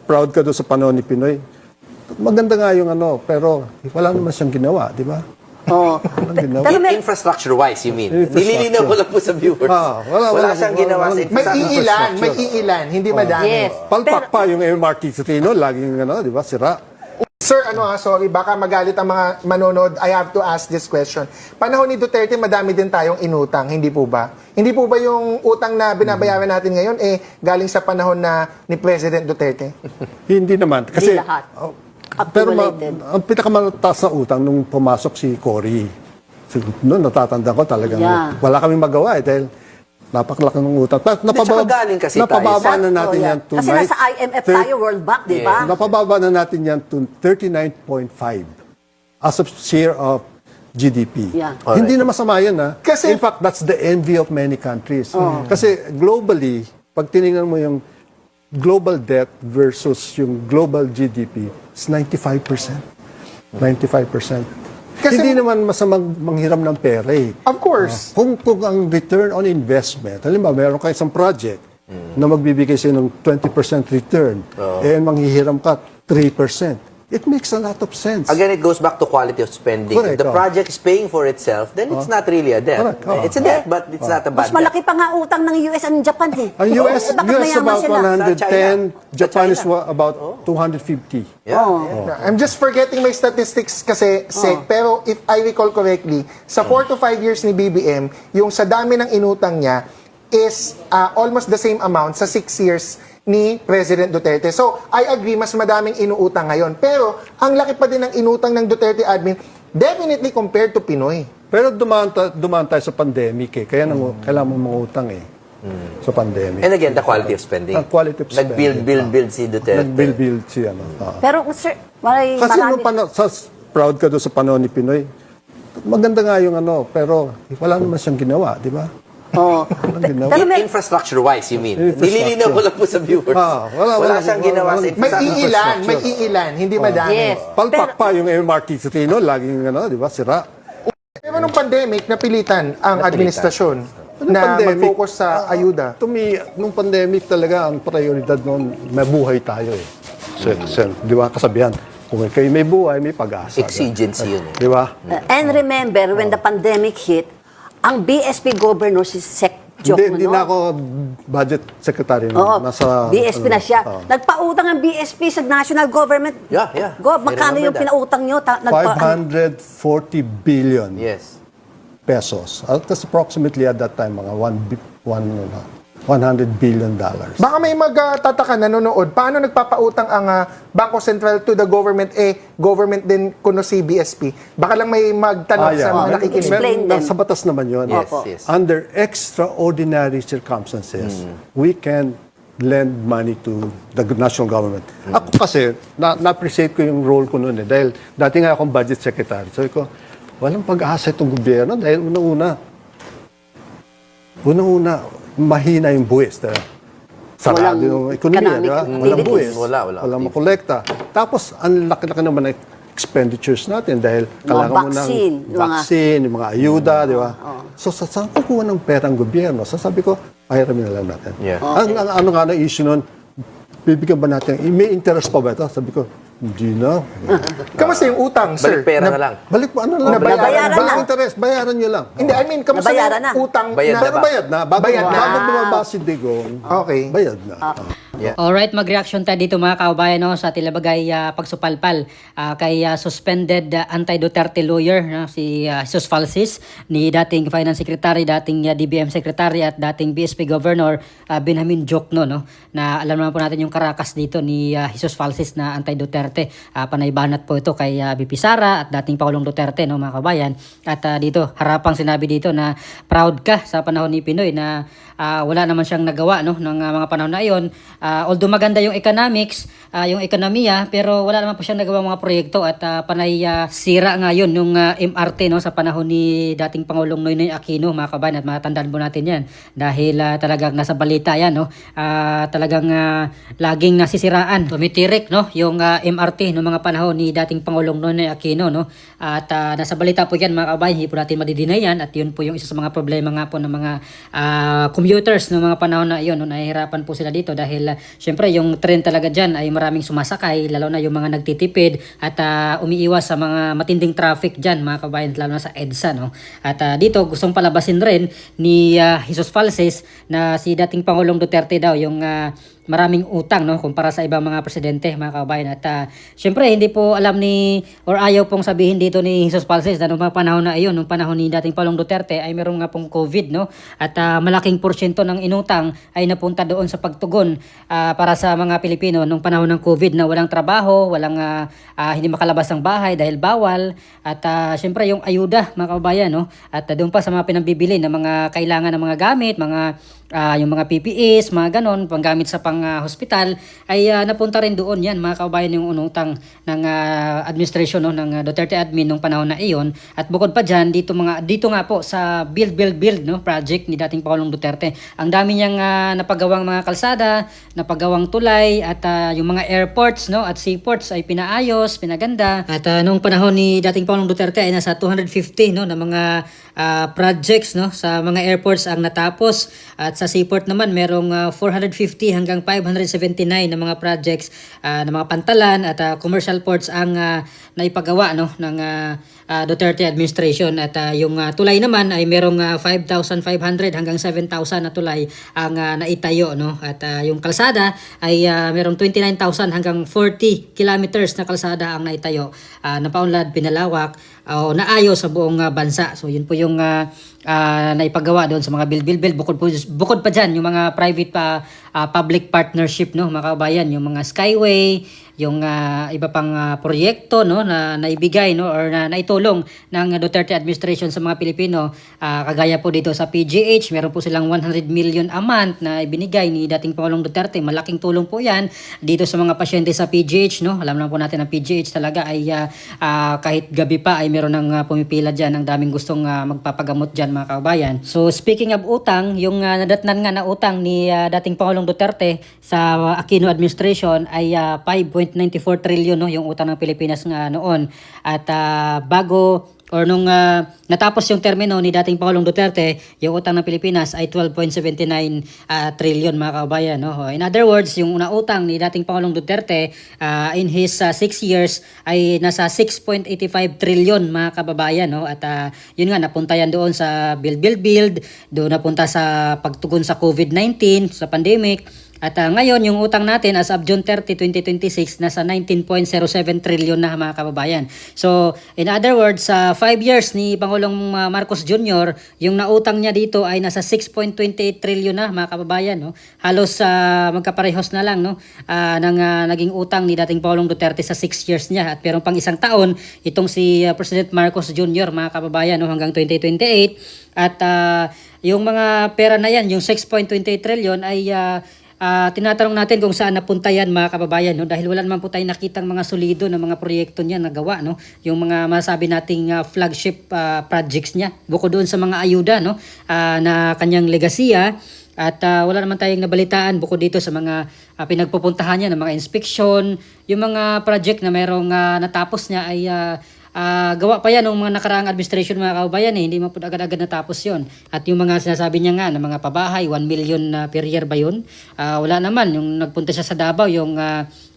proud ka doon sa panahon ni Pinoy. Maganda nga yung ano, pero wala naman siyang ginawa, di ba? Oh. Infrastructure-wise, you mean? Infrastructure. Nililinaw ko lang po sa viewers. Wala siyang ginawa sa infrastructure. May iilan, hindi madami. Yes. Palpak pa yung MRT sa Tino, laging ano, di ba, sira. Sir, sorry, baka magalit ang mga manonood. I have to ask this question. Panahon ni Duterte, madami din tayong inutang, hindi po ba? Hindi po ba yung utang na binabayaran natin ngayon, galing sa panahon ni President Duterte? Hindi naman. Kasi, Hindi lahat. pero Accumulated. ang pinakamataas na utang nung pumasok si Cory. Noon, natatanda ko talagang wala kaming magawa dahil napakalaki ng utang. galing kasi napababa na natin yan to Kasi nasa IMF tayo, World Bank, di ba? napababa na natin yan to 39.5 as of share of GDP. Yeah. Hindi na masama yan, ha? Kasi- In fact, that's the envy of many countries. Kasi globally, pag tinignan mo yung global debt versus yung global GDP, it's 95%. 95%. Kasi- Hindi naman masamang manghiram ng pera eh. Of course. Kung ang return on investment, halimbawa, meron ka isang project na magbibigay sa'yo ng 20% return, and manghihiram ka 3%, it makes a lot of sense. Again, it goes back to quality of spending. Correct, If the project is paying for itself, then it's not really a debt. Correct, It's a debt, but it's not a bad Mas malaki pa nga utang ng US and Japan eh. Ang US, Bakit mayaman about sila? 110, Sa Japan is China. about 250. Yeah. I'm just forgetting my statistics kasi, Sek, pero if I recall correctly, sa 4 to 5 years ni BBM, yung sa dami ng inutang niya is almost the same amount sa 6 years ni President Duterte. So, I agree, mas madaming inuutang ngayon. Pero, ang laki pa din ng inutang ng Duterte admin, definitely compared to Pinoy. Pero dumaan tayo sa pandemic eh. Kaya kailangan mo mangutang eh. Sa pandemic. And again, the quality of spending. Ang quality of spending. Nag-build si Duterte. Nag-build siya. No? Pero sir, may Kasi marami. proud ka doon sa panahon ni Pinoy. Maganda nga yung ano, pero wala naman siyang ginawa, di ba? Oh. Walang ginawa. Pero may- Infrastructure-wise, you mean? Infrastructure. Nililinaw ko lang po sa viewers. Wala siyang ginawa sa May infrastructure. iilan, hindi madami. Yes. Palpak pa yung MRT sa Tino, laging ano, di ba, sira. Pero nung pandemic, napilitan ang administrasyon Nung na pandemic, mag-focus sa ayuda. Nung pandemic talaga, ang prioridad noon, mabuhay tayo eh. Di ba, kasabihan, kung kayo may buhay, may pag-asa. Exigency yun eh. Di ba? And remember, when the pandemic hit, ang BSP governor si Sec Joke Hindi na ako budget secretary Oo, nasa BSP na siya. Oo. Nagpautang ang BSP sa national government. Yeah, yeah. Magkano I yung remember that. pinautang nyo? 540 billion Yes. pesos. That's approximately at that time, mga 100 billion dollars. Baka may magtataka nanonood, paano nagpapautang ang Bangko Sentral to the government, government din kuno si BSP? Baka lang may magtanong sa mga nakikinig. Explain them. Sa batas naman yun. Yes, Opo. yes. Under extraordinary circumstances, we can lend money to the national government. Ako kasi, na-appreciate ko yung role ko noon eh. Dahil dati nga akong budget secretary. So ko, walang pag-asa itong gobyerno dahil unang-una, mahina yung buwis. Sarado Walang yung ekonomiya, di ba? economic Walang activities. buwis. Wala. Walang makolekta. Tapos, ang laki-laki naman ng expenditures natin dahil kailangan mo ng vaccine, vaccine, yung mga ayuda, di ba? So, saan kukuha ng pera ang gobyerno? So, sabi ko, pahiramin na lang natin. Yeah. Ang ano nga na issue nun, bibigyan ba natin, may interest pa ba ito? Sabi ko, hindi na. Kamusta yung utang, sir? Balik pera na lang. Balik mo, ano lang. Nabayaran na. Walang interest, bayaran nyo lang. Hindi, I mean, kamusta Nabayaran yung na. utang Bayad Pero bayad na. Bago, Bayad na. bago bumaba si Digong, Okay. bayad na. Alright, mag-reaction tayo dito mga kaubayan no, sa Tilabagay pagsupalpal kay suspended anti-Duterte lawyer si Jesus Falsis ni dating Finance Secretary, dating DBM Secretary at dating BSP Governor Benjamin Jokno no, na alam naman po natin yung karakas dito ni Jesus Falsis na anti-Duterte. Panay banat po ito kay BP Sara at dating Pangulong Duterte no mga kabayan. At dito harapang sinabi dito na proud ka sa panahon ni Pinoy na wala naman siyang nagawa no ng mga panahon na iyon. Although maganda yung economics, yung ekonomiya, pero wala naman po siyang nagawa mga proyekto at panay sira nga yun yung MRT no sa panahon ni dating Pangulong Noynoy Aquino mga kabayan at matandaan po natin yan dahil talagang nasa balita yan no. Talagang laging nasisiraan, tumitirik no yung MRT no mga panahon ni dating Pangulong Noynoy Aquino no. At nasa balita po yan mga kabayan, hindi po natin madidinay yan at yun po yung isa sa mga problema nga po ng mga commuters ng mga panahon na yun no, nahihirapan po sila dito dahil syempre yung trend talaga dyan ay marami maraming sumasakay, lalo na yung mga nagtitipid at umiiwas sa mga matinding traffic dyan, mga kabayan, lalo na sa EDSA, no? At dito gustong palabasin rin ni Jesus Falces na si dating Pangulong Duterte daw yung maraming utang, no, kumpara sa ibang mga presidente, mga kabayan. At syempre hindi po alam ni or ayaw pong sabihin dito ni Jesus Falces na nung mga panahon na iyon, nung panahon ni dating Pangulong Duterte ay meron nga pong COVID, no, at malaking porsyento ng inutang ay napunta doon sa pagtugon para sa mga Pilipino nung panahon ng COVID na walang trabaho, walang hindi makalabas ng bahay dahil bawal, at syempre yung ayuda, mga kabayan, no, at doon pa sa mga pinambibili ng mga kailangan ng mga gamit, mga yung mga PPEs, mga ganon, panggamit sa hospital, ay napunta rin doon yan, mga kabayan, yung unutang ng administration, no, ng Duterte admin nung panahon na iyon. At bukod pa dyan, dito nga po sa build, no, project ni dating Pangulong Duterte, ang dami niyang napagawang mga kalsada, napagawang tulay, at yung mga airports, no, at seaports ay pinaayos, pinaganda. At nung panahon ni dating Pangulong Duterte ay nasa 250, no, na mga projects, no, sa mga airports ang natapos, at sa seaport naman merong 450 hanggang 579 na mga projects na mga pantalan at commercial ports ang naipagawa, no, ng Duterte administration. At yung tulay naman ay merong 5,500 hanggang 7,000 na tulay ang naitayo, no, at yung kalsada ay merong 29,000 hanggang 40 kilometers na kalsada ang naitayo, napaunlad, pinalawak, o naayos sa buong bansa. So yun po yung naipagawa doon sa mga build. Bukod pa dyan yung mga private public partnership, no, mga kabayan, yung mga Skyway, yung iba pang proyekto, no, na naibigay, no, or na naitulong ng Duterte administration sa mga Pilipino, kagaya po dito sa PGH, meron po silang 100 million a month na ibinigay ni dating Pangulong Duterte. Malaking tulong po yan dito sa mga pasyente sa PGH, no. Alam na po natin ang PGH talaga ay kahit gabi pa ay meron ng pumipila dyan, ang daming gustong magpapagamot dyan, mga kabayan. So speaking of utang, yung nadatnan nga na utang ni dating Pangulong Duterte sa Aquino administration ay 5.94 trillion, no, yung utang ng Pilipinas nga noon. At bago or nung natapos yung termino ni dating Pangulong Duterte, yung utang ng Pilipinas ay 12.79 trillion, mga kabayan, no. In other words, yung utang ni dating Pangulong Duterte in his 6 years ay nasa 6.85 trillion, mga kababayan, no. At yun nga, napunta yan doon sa build, doon napunta sa pagtugon sa COVID-19, sa pandemic. At ngayon, yung utang natin as of June 30, 2026, nasa 19.07 trillion na, mga kababayan. So, in other words, sa 5 years ni Pangulong Marcos Jr., yung nautang niya dito ay nasa 6.28 trillion na, mga kababayan, no? Halos magkaparehos na lang, no, ng naging utang ni dating Pangulong Duterte sa 6 years niya. At pero pang isang taon, itong si President Marcos Jr., mga kababayan, no, hanggang 2028. At yung mga pera na yan, yung 6.28 trillion ay tinatanong natin kung saan napunta yan, mga kababayan, no? Dahil wala naman po tayong nakitang mga solido na mga proyekto niya nagawa, no? Yung mga masabi nating flagship projects niya, bukod doon sa mga ayuda, no, na kanyang legasiya. At wala naman tayong nabalitaan bukod dito sa mga pinagpupuntahan niya ng mga inspection. Yung mga project na merong natapos niya ay gawa pa yan ng mga nakaraang administration, mga kababayan, hindi mo po agad-agad natapos yon. At yung mga sinasabi niya nga na mga pabahay, 1 million per year ba yun? Wala naman. Yung nagpunta siya sa Davao, yung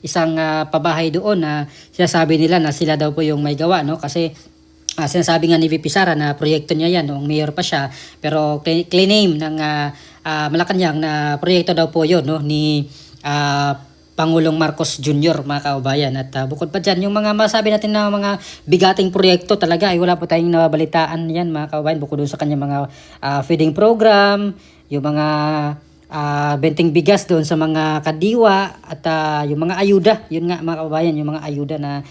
isang pabahay doon na sinasabi nila na sila daw po yung may gawa, no? Kasi sinasabi nga ni VP Sara na proyekto niya yan noong mayor pa siya, pero claim ng Malacanang na proyekto daw po yun, no, ni Pangulong Marcos Jr., mga kababayan. At bukod pa dyan, yung mga masabi natin na mga bigating proyekto talaga ay wala po tayong nabalitaan yan, mga kababayan, bukod doon sa kanya mga feeding program, yung mga benting bigas doon sa mga kadiwa, at yung mga ayuda, yun nga, mga kababayan, yung mga ayuda na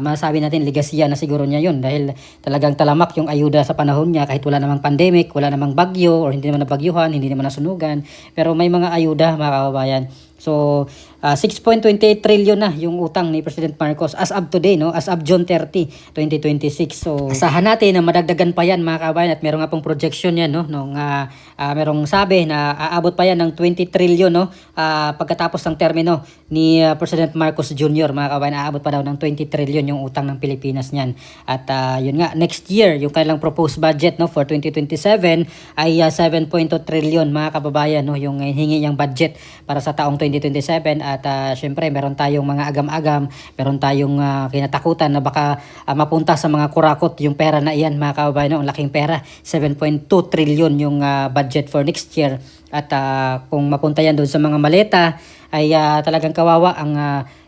masabi natin legasiya na siguro niya yun, dahil talagang talamak yung ayuda sa panahon niya kahit wala namang pandemic, wala namang bagyo, or hindi naman nabagyuhan, hindi naman nasunugan, pero may mga ayuda, mga kababayan. So, 6.28 trillion na yung utang ni President Marcos as of today, no, as of June 30, 2026. So, asahan natin na madagdagan pa yan, mga kabayan, at meron nga pong projection yan, no, nung merong sabi na aabot pa yan ng 20 trillion, no, pagkatapos ng termino ni President Marcos Jr., mga kabayan, aabot pa daw ng 20 trillion yung utang ng Pilipinas niyan. At yun nga, next year, yung kailang proposed budget, no, for 2027 ay 7.2 trillion, mga kababayan, no, yung hingi niyang budget para sa taong 2027. at syempre meron tayong mga agam-agam, meron tayong kinatakutan na baka mapunta sa mga kurakot yung pera na iyan mga kababayan. Ang laking pera, 7.2 trillion yung budget for next year. At kung mapunta yan doon sa mga maleta ay talagang kawawa ang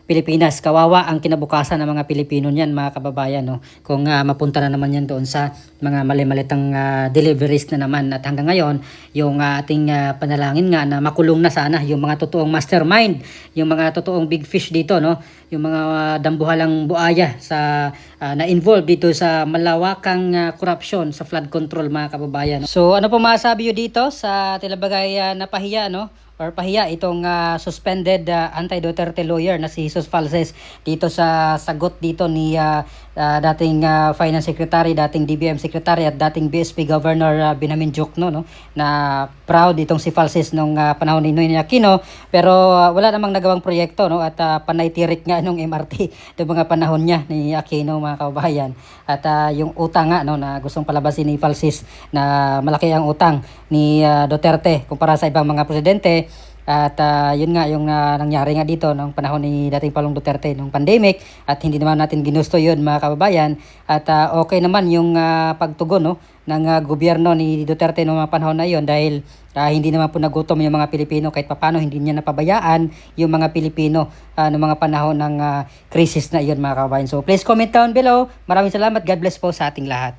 Pilipinas, kawawa ang kinabukasan ng mga Pilipino niyan mga kababayan, no? Kung mapunta na naman yan doon sa mga mali-malitang deliveries na naman. At hanggang ngayon, yung ating panalangin nga na makulong na sana yung mga totoong mastermind, yung mga totoong big fish dito, no? Yung mga dambuhalang buaya sa na-involved dito sa malawakang corruption sa flood control mga kababayan. So ano po masasabi nyo dito sa Tilabagay napahiya, no? Or pahiya itong suspended anti-Duterte lawyer na si Jesus Falces dito sa sagot dito ni dating Finance Secretary, dating DBM Secretary at dating BSP Governor Binamin Diokno, no, na proud itong si Falces nung panahon ni Noynoy Aquino, pero wala namang nagawang proyekto, no, at panay tirik nga nung MRT noong mga panahon niya ni Aquino mga kababayan. At yung utang nga, no, na gustong palabasin ni Falces na malaki ang utang ni Duterte kumpara sa ibang mga presidente. At yun nga yung nangyari nga dito nung panahon ni dating Pangulong Duterte nung pandemic, at hindi naman natin ginusto yun mga kababayan. At okay naman yung pagtugon, no, ng gobyerno ni Duterte noong mga panahon na yun, dahil hindi naman po nagutom yung mga Pilipino, kahit papano hindi niya napabayaan yung mga Pilipino noong mga panahon ng krisis na yun mga kababayan. So please comment down below. Maraming salamat. God bless po sa ating lahat.